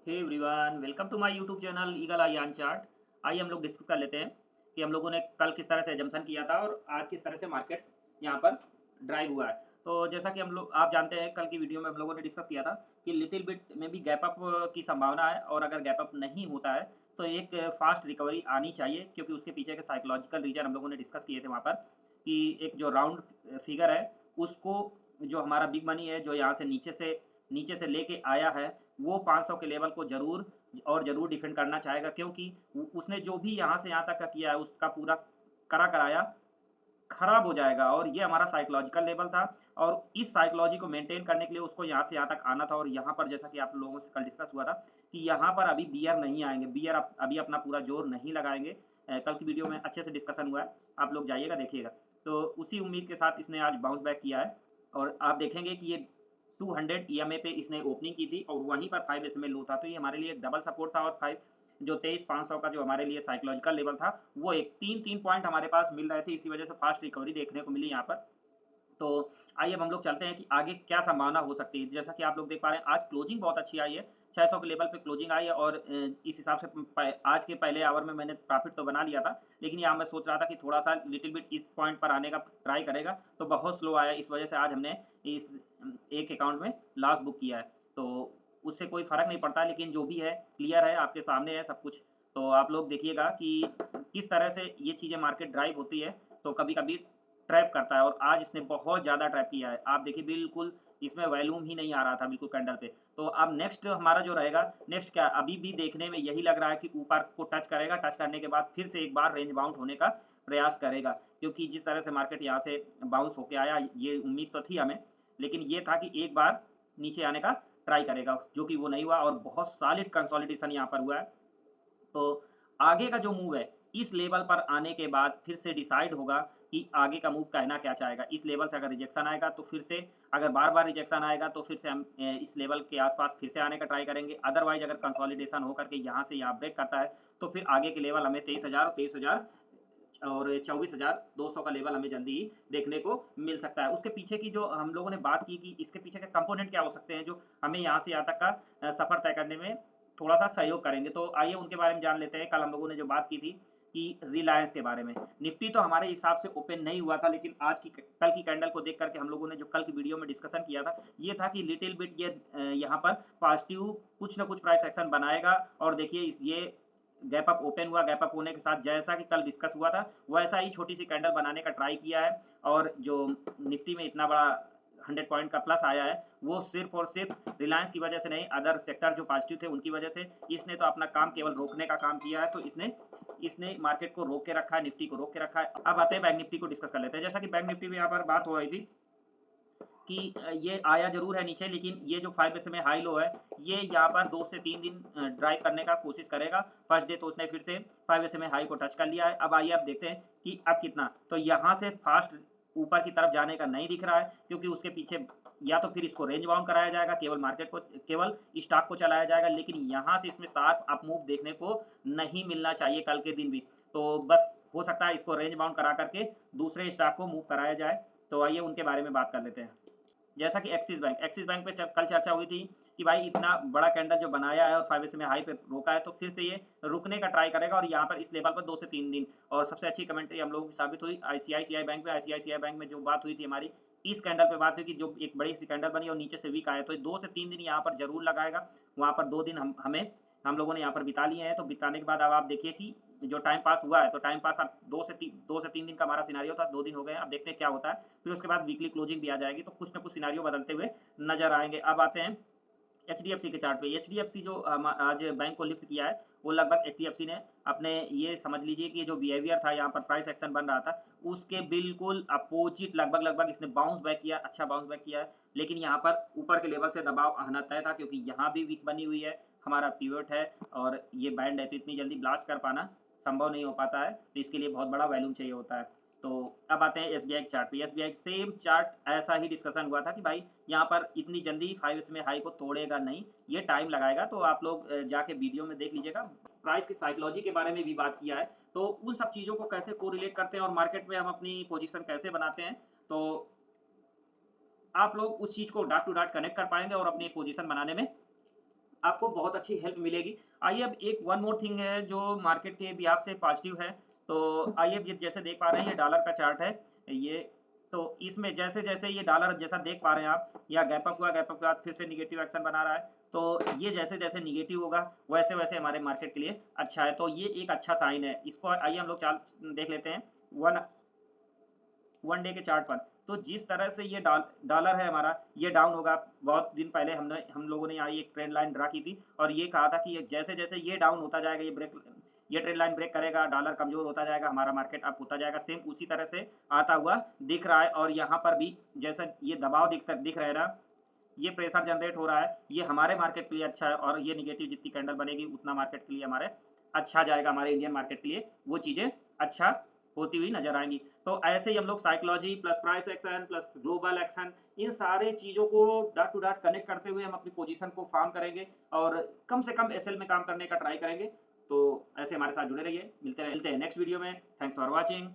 Hey everyone, welcome to my YouTube channel eagle eye on chart. आइए हम लोग discuss कर लेते हैं कि हम लोगों ने कल किस तरह से एजम्पशन किया था और आज किस तरह से मार्केट यहाँ पर ड्राइव हुआ है। तो जैसा कि हम लोग आप जानते हैं, कल की वीडियो में हम लोगों ने डिस्कस किया था कि लिटिल बिट में भी गैप अप की संभावना है, और अगर गैप अप नहीं होता है तो एक फास्ट रिकवरी आनी चाहिए, क्योंकि उसके पीछे के साइकोलॉजिकल रीजन हम लोगों ने डिस्कस किए थे वहाँ पर कि एक जो राउंड फिगर है उसको, जो हमारा बिग मनी है जो यहाँ से नीचे से लेके आया है, वो 500 के लेवल को ज़रूर डिफेंड करना चाहेगा, क्योंकि उसने जो भी यहाँ से यहाँ तक का किया है उसका पूरा कराया खराब हो जाएगा। और ये हमारा साइकोलॉजिकल लेवल था, और इस साइकोलॉजी को मेंटेन करने के लिए उसको यहाँ से यहाँ तक आना था। और यहाँ पर जैसा कि आप लोगों से कल डिस्कस हुआ था कि यहाँ पर अभी बियर नहीं आएंगे, बियर अभी अपना पूरा जोर नहीं लगाएंगे। कल की वीडियो में अच्छे से डिस्कशन हुआ है, आप लोग जाइएगा देखिएगा। तो उसी उम्मीद के साथ इसने आज बाउंस बैक किया है, और आप देखेंगे कि ये 200 ईएमए पे इसने ओपनिंग की थी और वहीं पर 5 एसएमए लो था, तो ये हमारे लिए डबल सपोर्ट था। और 5 जो 23,500 का जो हमारे लिए साइकोलॉजिकल लेवल था, वो एक 3-3 पॉइंट हमारे पास मिल रहे थे, इसी वजह से फास्ट रिकवरी देखने को मिली यहाँ पर। तो आइए अब हम लोग चलते हैं कि आगे क्या संभावना हो सकती है। जैसा कि आप लोग देख पा रहे हैं, आज क्लोजिंग बहुत अच्छी आई है, 600 के लेवल पे क्लोजिंग आई है, और इस हिसाब से आज के पहले आवर में मैंने प्रॉफिट तो बना लिया था, लेकिन यहाँ मैं सोच रहा था कि थोड़ा सा लिटिल बिट इस पॉइंट पर आने का ट्राई करेगा, तो बहुत स्लो आया, इस वजह से आज हमने इस एक अकाउंट में लॉस बुक किया है। तो उससे कोई फ़र्क नहीं पड़ता, लेकिन जो भी है क्लियर है, आपके सामने है सब कुछ। तो आप लोग देखिएगा कि किस तरह से ये चीज़ें मार्केट ड्राइव होती है, तो कभी-कभी ट्रैप करता है, और आज इसने बहुत ज़्यादा ट्रैप किया है। आप देखिए बिल्कुल इसमें वॉल्यूम ही नहीं आ रहा था बिल्कुल कैंडल पे। तो अब नेक्स्ट हमारा जो रहेगा, नेक्स्ट क्या, अभी भी देखने में यही लग रहा है कि ऊपर को टच करेगा, टच करने के बाद फिर से एक बार रेंज बाउंड होने का प्रयास करेगा, क्योंकि जिस तरह से मार्केट यहाँ से बाउंस होके आया, ये उम्मीद तो थी हमें, लेकिन ये था कि एक बार नीचे आने का ट्राई करेगा, जो कि वो नहीं हुआ, और बहुत सॉलिड कंसोलिडेशन यहाँ पर हुआ है। तो आगे का जो मूव है, इस लेवल पर आने के बाद फिर से डिसाइड होगा कि आगे का मूव कहना क्या चाहेगा। इस लेवल से अगर रिजेक्शन आएगा तो फिर से, अगर बार-बार रिजेक्शन आएगा तो फिर से हम इस लेवल के आस-पास फिर से आने का ट्राई करेंगे। अदरवाइज़ अगर कंसोलिडेशन होकर के यहाँ से यहाँ ब्रेक करता है, तो फिर आगे के लेवल हमें 23,000 और 24,200 का लेवल हमें जल्दी ही देखने को मिल सकता है। उसके पीछे की जो हम लोगों ने बात की कि इसके पीछे के कंपोनेंट क्या हो सकते हैं, जो हमें यहाँ से यहाँ तक का सफ़र तय करने में थोड़ा-सा सहयोग करेंगे। तो आइए उनके बारे में जान लेते हैं। कल हम लोगों ने जो बात की थी कि रिलायंस के बारे में, निफ्टी तो हमारे हिसाब से ओपन नहीं हुआ था, लेकिन कल की कैंडल को देख कर के हम लोगों ने जो कल की वीडियो में डिस्कशन किया था, ये था कि लिटिल बिट ये यहाँ पर पॉज़िटिव कुछ न कुछ प्राइस एक्शन बनाएगा। और देखिए ये गैप अप ओपन हुआ, गैप अप होने के साथ जैसा कि कल डिस्कस हुआ था, वैसा ही छोटी-सी कैंडल बनाने का ट्राई किया है, और जो निफ्टी में इतना बड़ा 100 पॉइंट का प्लस आया है, वो सिर्फ़ और सिर्फ़ रिलायंस की वजह से नहीं, अदर सेक्टर जो पॉज़िटिव थे उनकी वजह से। इसने तो अपना काम केवल रोकने का काम किया है, तो इसने इसने मार्केट को रोक के रखा है, निफ्टी को रोक के रखा है। अब आते हैं बैंक निफ्टी को डिस्कस कर लेते हैं। जैसा कि बैंक निफ्टी में यहाँ पर बात हो रही थी कि ये आया ज़रूर है नीचे, लेकिन ये जो 5 एसएमए हाई लो है, ये यहाँ पर 2 से 3 दिन ड्राइव करने का कोशिश करेगा। फर्स्ट डे तो उसने फिर से 5 एसएमए हाई को टच कर लिया है। अब आइए अब देखते हैं कि अब कितना, तो यहाँ से फास्ट ऊपर की तरफ जाने का नहीं दिख रहा है, क्योंकि उसके पीछे या तो फिर इसको रेंज बाउंड कराया जाएगा, केवल मार्केट को, केवल स्टॉक को चलाया जाएगा, लेकिन यहाँ से इसमें शार्प अप मूव देखने को नहीं मिलना चाहिए कल के दिन भी। तो बस हो सकता है इसको रेंज बाउंड करा करके दूसरे स्टॉक को मूव कराया जाए। तो आइए उनके बारे में बात कर लेते हैं। जैसा कि एक्सिस बैंक पे कल चर्चा हुई थी कि भाई इतना बड़ा कैंडल जो बनाया है और 5 एसएमए हाई पे रोका है, तो फिर से ये रुकने का ट्राई करेगा, और यहाँ पर इस लेवल पर 2 से 3 दिन। और सबसे अच्छी कमेंट्री हम लोगों की साबित हुई आईसीआईसीआई बैंक में जो बात हुई थी हमारी, इस कैंडल पे बात हुई कि जो एक बड़ी सी कैंडल बनी और नीचे से वीक आया, तो 2 से 3 दिन यहाँ पर जरूर लगाएगा। वहाँ पर 2 दिन हम लोगों ने यहाँ पर बिता लिए हैं। तो बिताने के बाद अब आप देखिए कि जो टाइम पास हुआ है, तो टाइम पास अब 2 से 3 दिन का हमारा सिनेरियो था, 2 दिन हो गए हैं। अब देखते हैं क्या होता है, फिर उसके बाद वीकली क्लोजिंग भी आ जाएगी, तो कुछ ना कुछ सिनेरियो बदलते हुए नजर आएंगे। अब आते हैं एचडीएफसी के चार्ट पे। एचडीएफसी जो आज बैंक को लिफ्ट किया है, वो लगभग एचडीएफसी ने अपने, ये समझ लीजिए कि जो बिहेवियर था यहाँ पर प्राइस एक्शन बन रहा था, उसके बिल्कुल अपोजिट लगभग इसने बाउंस बैक किया, अच्छा बाउंस बैक किया है। लेकिन यहाँ पर ऊपर के लेवल से दबाव आना तय था, क्योंकि यहाँ भी वीक बनी हुई है, हमारा पिवट है, और ये बैंड है, तो इतनी जल्दी ब्लास्ट कर पाना संभव नहीं हो पाता है, तो इसके लिए बहुत बड़ा वॉल्यूम चाहिए होता है। तो अब आते हैं एसबीआई के चार्ट पे। एसबीआई सेम चार्ट ऐसा ही डिस्कशन हुआ था कि भाई यहाँ पर इतनी जल्दी 5 में हाई को तोड़ेगा नहीं, ये टाइम लगाएगा। तो आप लोग जाके वीडियो में देख लीजिएगा। प्राइस की साइकोलॉजी के बारे में भी बात किया है, तो उन सब चीज़ों को कैसे कोरिलेट करते हैं और मार्केट में हम अपनी पोजीशन कैसे बनाते हैं, तो आप लोग उस चीज़ co dot to dot connect कर पाएंगे और अपनी पोजीशन बनाने में आपको बहुत अच्छी हेल्प मिलेगी। आइए अब एक वन मोर थिंग है जो मार्केट के बिहाफ से पॉजिटिव है। तो आइए अब ये जैसे देख पा रहे हैं ये डॉलर का चार्ट है। ये तो इसमें जैसे-जैसे ये डॉलर जैसा देख पा रहे हैं आप, या गैप अप हुआ, गैप अप के बाद फिर से नेगेटिव एक्शन बना रहा है। तो ये जैसे-जैसे नेगेटिव होगा वैसे-वैसे हमारे मार्केट के लिए अच्छा है। तो ये एक अच्छा साइन है। इसको आइए हम लोग चार्ट देख लेते हैं। वन वन डे के चार्ट पर। तो जिस तरह से ये डॉलर है हमारा, ये डाउन होगा। बहुत दिन पहले हम लोगों ने यहाँ एक ट्रेंड लाइन ड्रा की थी और ये कहा था कि ये जैसे-जैसे ये डाउन होता जाएगा, ये ट्रेंड लाइन ब्रेक करेगा, डॉलर कमज़ोर होता जाएगा, हमारा मार्केट अप होता जाएगा। सेम उसी तरह से आता हुआ दिख रहा है और यहाँ पर भी जैसा ये दबाव दिख रहा है ना, ये प्रेशर जनरेट हो रहा है, ये हमारे मार्केट के लिए अच्छा है और ये नेगेटिव जितनी कैंडल बनेगी उतना मार्केट के लिए हमारे अच्छा जाएगा, हमारे इंडियन मार्केट के लिए वो चीज़ें अच्छा होती हुई नज़र आएँगी। तो ऐसे ही हम लोग psychology plus price action plus global action, इन सारे चीज़ों co dot to dot connect करते हुए हम अपनी पोजीशन को फार्म करेंगे और कम से कम एसएल में काम करने का ट्राई करेंगे। तो ऐसे हमारे साथ जुड़े रहिए। मिलते हैं नेक्स्ट वीडियो में। Thanks for watching.